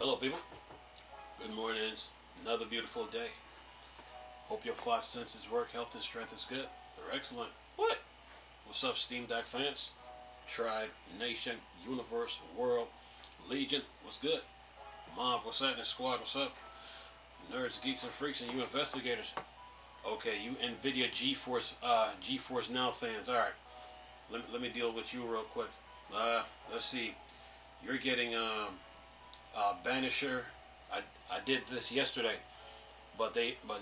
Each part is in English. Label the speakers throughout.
Speaker 1: Hello people, good morning. It's another beautiful day. Hope your five senses work, health and strength is good. They're excellent. What? What's up Steam Deck fans? Tribe, Nation, Universe, World, Legion, what's good? Mob, what's happening? Squad, what's up? Nerds, geeks and freaks, and you investigators. Okay, you NVIDIA GeForce Now fans. Alright, let me deal with you real quick. Let's see. You're getting Banisher. I did this yesterday, but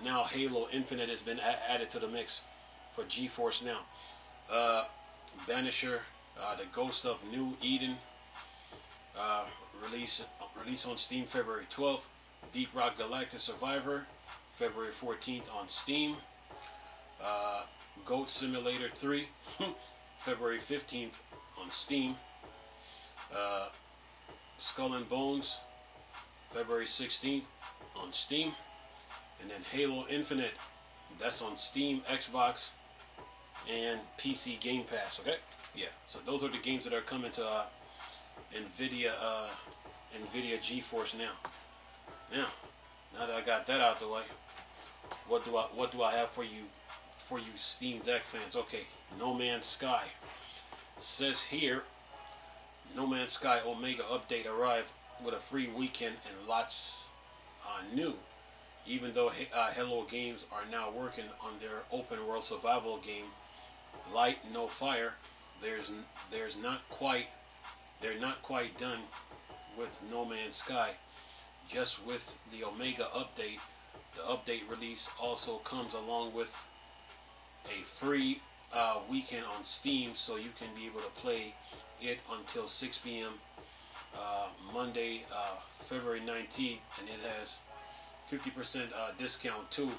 Speaker 1: now Halo Infinite has been added to the mix for GeForce Now. Banisher, the Ghost of New Eden, release on Steam February 12th. Deep Rock Galactic Survivor, February 14th on Steam. Goat Simulator 3, February 15th on Steam. Skull and Bones, February 16th on Steam. And then Halo Infinite, that's on Steam, Xbox, and PC Game Pass. Okay, yeah. So those are the games that are coming to NVIDIA GeForce Now. Now that I got that out of the way, what do I have for you Steam Deck fans? Okay, No Man's Sky. It says here, No Man's Sky Omega update arrived with a free weekend and lots new. Even though Hello Games are now working on their open world survival game, Light No Fire, they're not quite done with No Man's Sky. Just with the Omega update, the update release also comes along with a free weekend on Steam, so you can be able to play it until 6 p.m. Monday, February 19th, and it has 50% discount too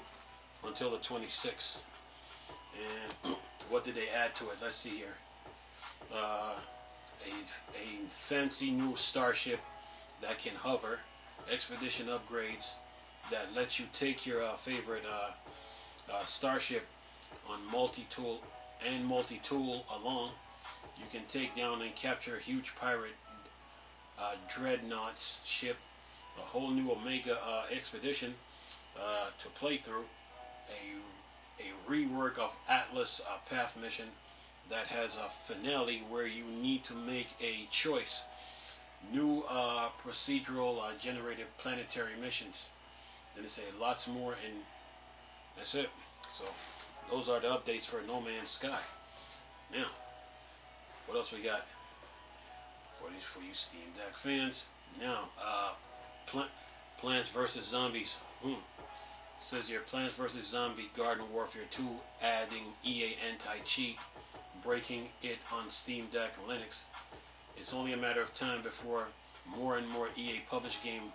Speaker 1: until the 26th. And what did they add to it? Let's see here. A fancy new starship that can hover, expedition upgrades that let you take your favorite starship on multi-tool along. You can take down and capture a huge pirate dreadnoughts ship. A whole new Omega expedition to play through. A rework of Atlas Path mission that has a finale where you need to make a choice. New procedural generated planetary missions. Then they say lots more, and that's it. So those are the updates for No Man's Sky. Now, what else we got for you Steam Deck fans? Now, Plants vs. Zombies. Says here, Plants vs. Zombie Garden Warfare 2 adding EA anti-cheat, breaking it on Steam Deck Linux. It's only a matter of time before more and more EA published games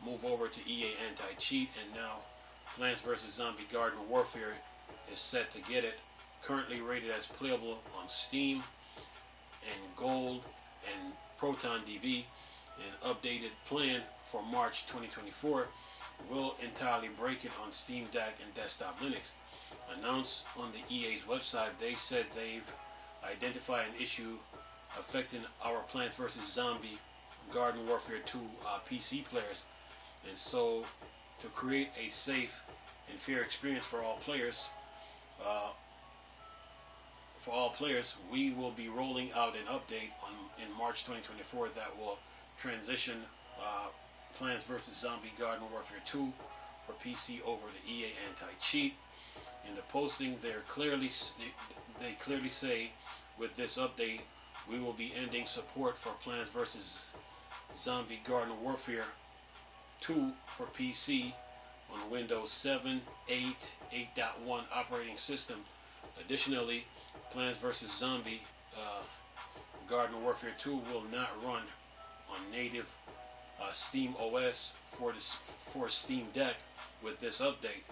Speaker 1: move over to EA anti-cheat, and now Plants vs. Zombie Garden Warfare is set to get it. Currently rated as playable on Steam and Gold and ProtonDB. An updated plan for March 2024 will entirely break it on Steam Deck and desktop Linux. Announced on the EA's website, they said they've identified an issue affecting our Plants vs. Zombie Garden Warfare 2 PC players, and so to create a safe and fair experience for all players, we will be rolling out an update in March 2024 that will transition Plants vs. Zombie Garden Warfare 2 for PC over to EA anti-cheat. In the posting, they clearly say, with this update, we will be ending support for Plants vs. Zombie Garden Warfare 2 for PC on Windows 7, 8, 8.1 operating system. Additionally, Plants vs. Zombie Garden Warfare 2 will not run on native Steam OS for Steam Deck with this update.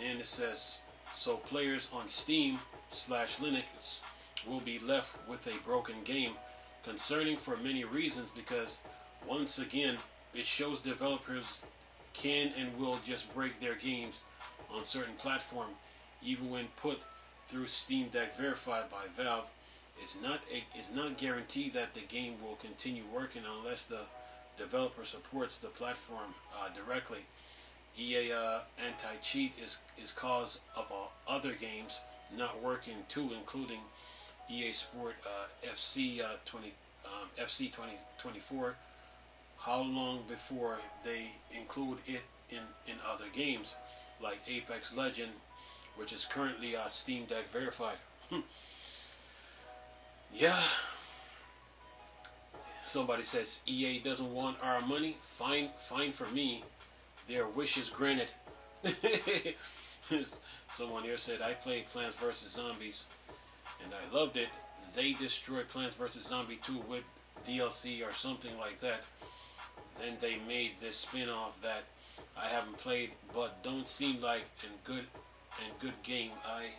Speaker 1: And it says, so players on Steam/Linux will be left with a broken game. Concerning for many reasons, because once again it shows developers can and will just break their games on certain platform, even when put through Steam Deck verified by Valve. It's not guaranteed that the game will continue working unless the developer supports the platform directly. EA anti-cheat is cause of other games not working too, including EA Sport FC 2024. How long before they include it in other games like Apex Legend, which is currently Steam Deck verified? Yeah. Somebody says EA doesn't want our money. Fine for me. Their wish is granted. Someone here said, I played Plants vs. Zombies and I loved it. They destroyed Plants vs. Zombie 2 with DLC or something like that. Then they made this spin-off that I haven't played but don't seem like a good game. I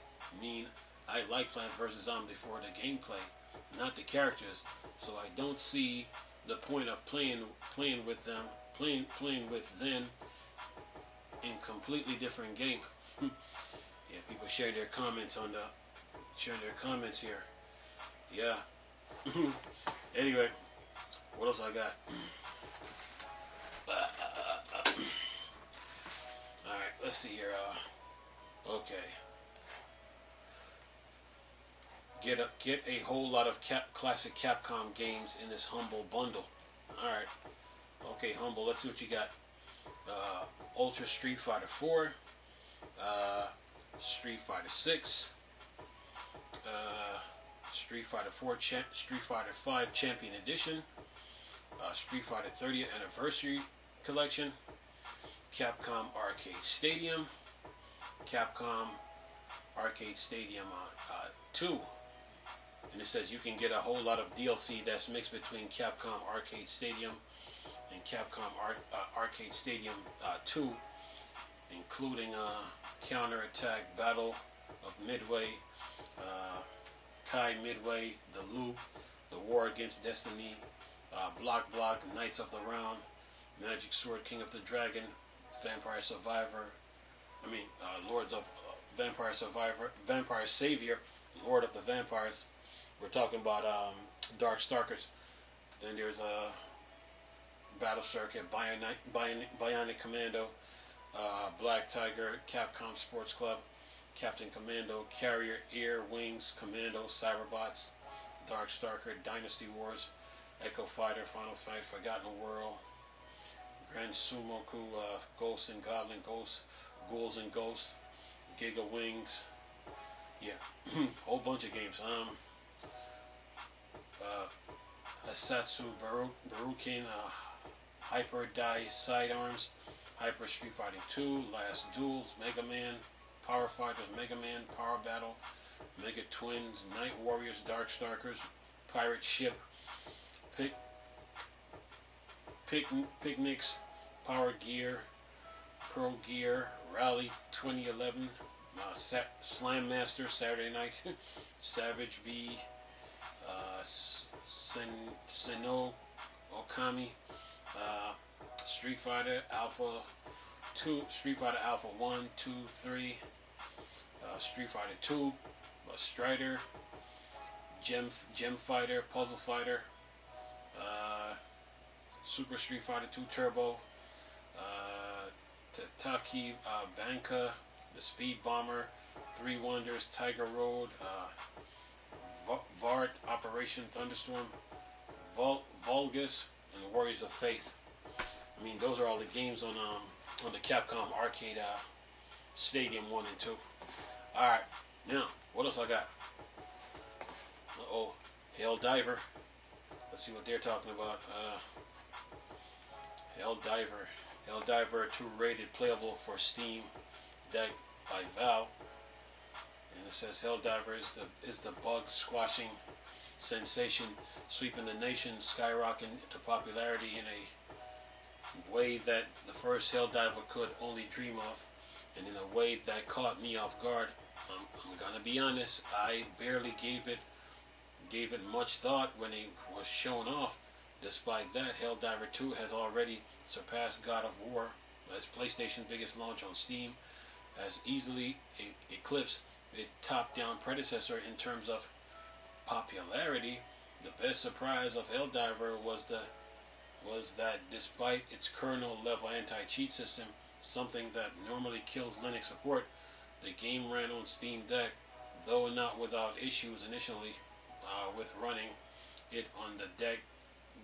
Speaker 1: mean, I like Plants vs. Zombie for the gameplay, not the characters. So I don't see the point of playing with them in completely different game. Yeah, people share their comments here. Yeah. Anyway, what else I got? All right, let's see here. Okay. Get a whole lot of classic Capcom games in this Humble bundle. All right. Okay, Humble. Let's see what you got. Ultra Street Fighter 4, Street Fighter 6, Street Fighter 4, Street Fighter 5 Champion Edition, Street Fighter 30th Anniversary Collection, Capcom Arcade Stadium, Capcom Arcade Stadium 2. And it says you can get a whole lot of DLC that's mixed between Capcom Arcade Stadium and Capcom Arcade Stadium 2, including Counterattack Battle of Midway, Kai Midway, The Loop, The War Against Destiny, Block, Knights of the Round, Magic Sword, King of the Dragon, Vampire Survivor, Lords of Vampire Survivor, Vampire Savior, Lord of the Vampires. We're talking about Dark Stalkers. Then there's Battle Circuit, Bionic Commando, Black Tiger, Capcom Sports Club, Captain Commando, Carrier, Air, Wings, Commando, Cyberbots, Dark Stalker, Dynasty Wars, Echo Fighter, Final Fight, Forgotten World, Grand Sumoku, Ghosts and Goblin Ghosts, Ghouls and Ghosts, Giga Wings. Yeah, whole bunch of games. Asatsu Barukin, Hyper Die Sidearms, Hyper Street Fighting 2, Last Duels, Mega Man, Power Fighters, Mega Man, Power Battle, Mega Twins, Night Warriors, Dark Stalkers, Pirate Ship, Picnics, Power Gear, Pro Gear, Rally 2011, Slam Master, Saturday Night, Savage B, Seno Okami, Street Fighter Alpha 2, Street Fighter Alpha 1, 2, 3, Street Fighter 2, Strider, Gem Fighter, Puzzle Fighter, Super Street Fighter 2 Turbo, Tataki Banka, the Speed Bomber, Three Wonders, Tiger Road, Vart, Operation Thunderstorm, Vulgus, and the Warriors of Faith. Those are all the games on the Capcom Arcade Stadium 1 and 2. Alright, now, what else I got? Hell Diver. Let's see what they're talking about. Hell Diver 2 rated playable for Steam Deck by Valve. And it says Hell Diver is the bug squashing sensation sweeping the nation, skyrocketing to popularity in a way that the first Hell Diver could only dream of, and in a way that caught me off guard. I'm gonna be honest, I barely gave it much thought when it was shown off. Despite that, Hell Diver 2 has already surpassed God of War as PlayStation's biggest launch on Steam, has easily eclipsed its top-down predecessor in terms of popularity. The best surprise of Hell Diver was was that despite its kernel level anti-cheat system, something that normally kills Linux support, the game ran on Steam Deck, though not without issues initially with running it on the deck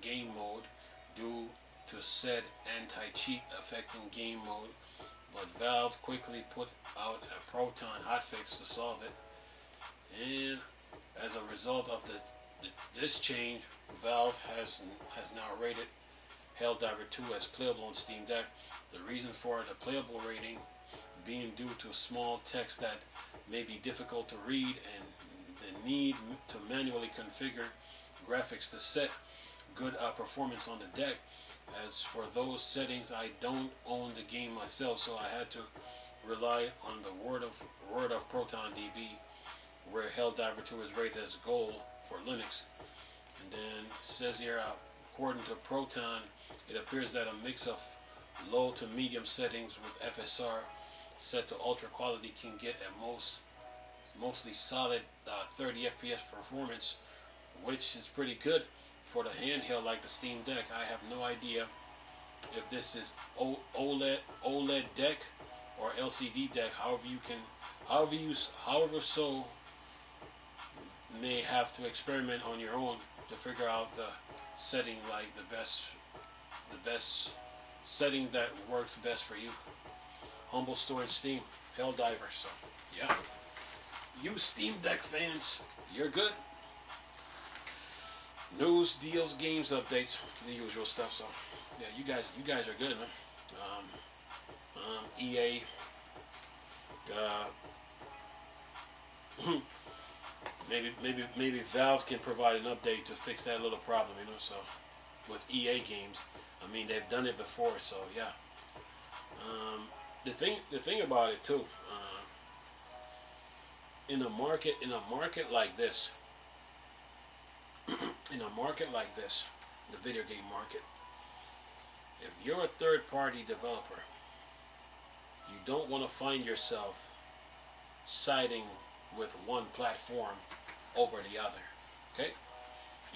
Speaker 1: game mode due to said anti-cheat affecting game mode, but Valve quickly put out a Proton hotfix to solve it, and as a result of this change, Valve has now rated Helldiver 2 as playable on Steam Deck. The reason for the playable rating being due to small text that may be difficult to read and the need to manually configure graphics to set good performance on the deck. As for those settings, I don't own the game myself, so I had to rely on the word of Proton DB, where Helldiver 2 is rated as gold for Linux. And then it says here, according to Proton, it appears that a mix of low to medium settings with FSR set to ultra quality can get a mostly solid 30 FPS performance, which is pretty good for the handheld like the Steam Deck. I have no idea if this is OLED deck or LCD deck. However so may have to experiment on your own to figure out the setting, like the best setting that works best for you. Humble store in Steam, Helldiver. So yeah, you Steam Deck fans, you're good. News, deals, games, updates, the usual stuff. So yeah, you guys are good, man. EA. Maybe Valve can provide an update to fix that little problem, you know. So with EA games, I mean, they've done it before, so yeah. The thing about it too, in a market like this, the video game market, if you're a third-party developer, you don't want to find yourself siding with one platform over the other. Okay,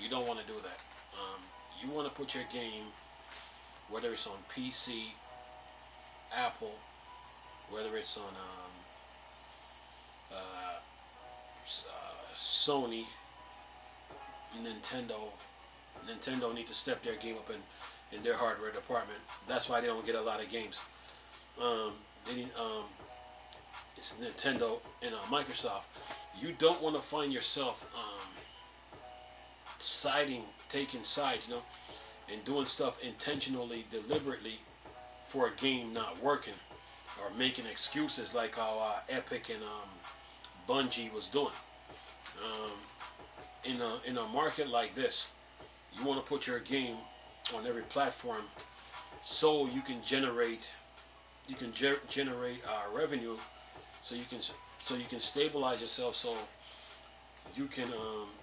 Speaker 1: you don't want to do that. You want to put your game, whether it's on PC, Apple, whether it's on Sony, Nintendo need to step their game up in their hardware department. That's why they don't get a lot of games. It's Nintendo and Microsoft. You don't want to find yourself taking sides, you know, and doing stuff intentionally, deliberately for a game not working, or making excuses like how Epic and Bungie was doing. In a market like this, you want to put your game on every platform so you can generate revenue, so you can stabilize yourself, so you can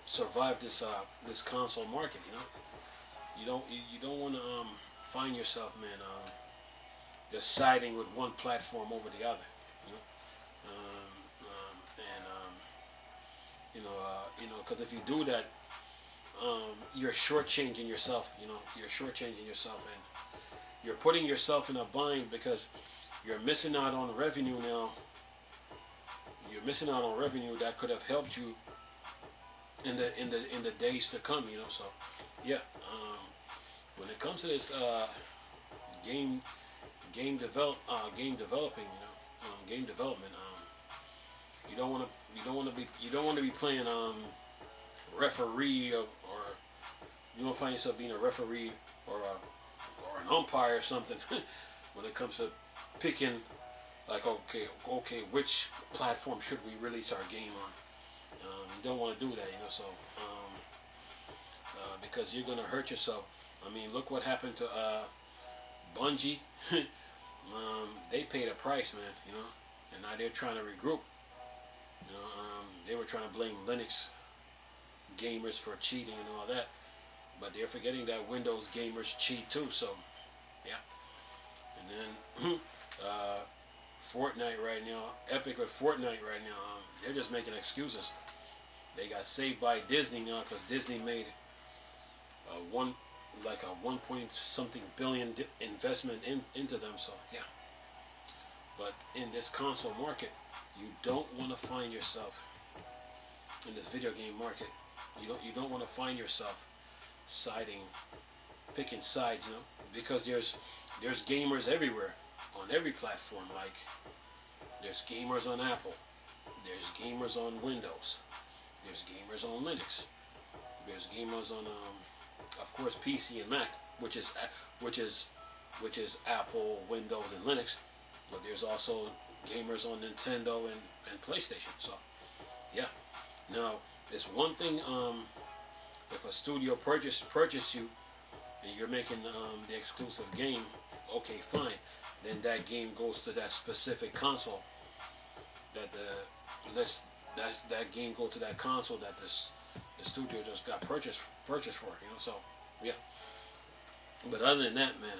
Speaker 1: survive this console market. You know, you don't want to find yourself, man, just siding with one platform over the other. Because if you do that, you're shortchanging yourself. You're shortchanging yourself, and you're putting yourself in a bind because you're missing out on revenue now. You're missing out on revenue that could have helped you in the days to come. So yeah, when it comes to this game development, you don't want to be playing referee, or you don't find yourself being a referee or an umpire or something when it comes to picking, like, okay, which platform should we release our game on? You don't want to do that, so because you're gonna hurt yourself. I mean, look what happened to Bungie. They paid a price, man, and now they're trying to regroup. They were trying to blame Linux gamers for cheating and all that, but they're forgetting that Windows gamers cheat too. So yeah. And then Fortnite right now, Epic with Fortnite right now, they're just making excuses. They got saved by Disney now because Disney made like a 1 point something billion investment into them. So yeah. But in this console market, you don't want to find yourself in this video game market. You don't want to find yourself picking sides, because there's gamers everywhere on every platform. Like there's gamers on Apple, there's gamers on Windows, there's gamers on Linux, there's gamers on of course PC and Mac, which is Apple, Windows, and Linux. But there's also gamers on Nintendo and PlayStation. So yeah. Now it's one thing if a studio purchase you and you're making the exclusive game, okay, fine. Then that game goes to that specific console. That that game go to that console that the studio just got purchased for. So yeah. But other than that, man,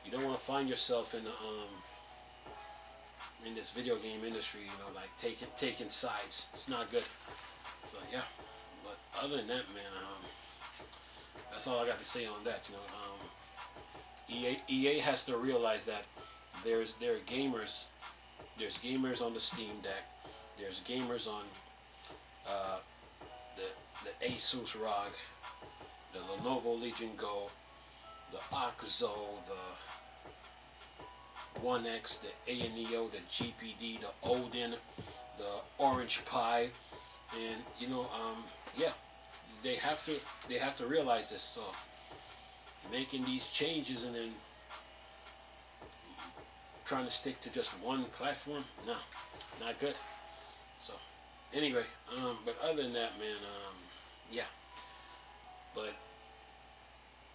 Speaker 1: you don't want to find yourself in this video game industry, like taking sides. It's not good. So yeah. But other than that, man, that's all I got to say on that. EA has to realize that there are gamers. There's gamers on the Steam Deck. There's gamers on the Asus ROG, the Lenovo Legion Go, the OXO, the 1X, the ANEO, the GPD, the Odin, the Orange Pi, and yeah, they have to realize this. So making these changes and then trying to stick to just one platform, no, not good. So anyway, but other than that, man, yeah. But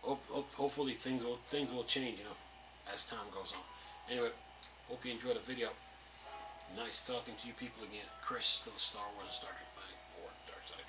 Speaker 1: hopefully things will change, as time goes on. Anyway, hope you enjoyed the video. Nice talking to you people again. Chris, still Star Wars and Star Trek fan, or Dark Side.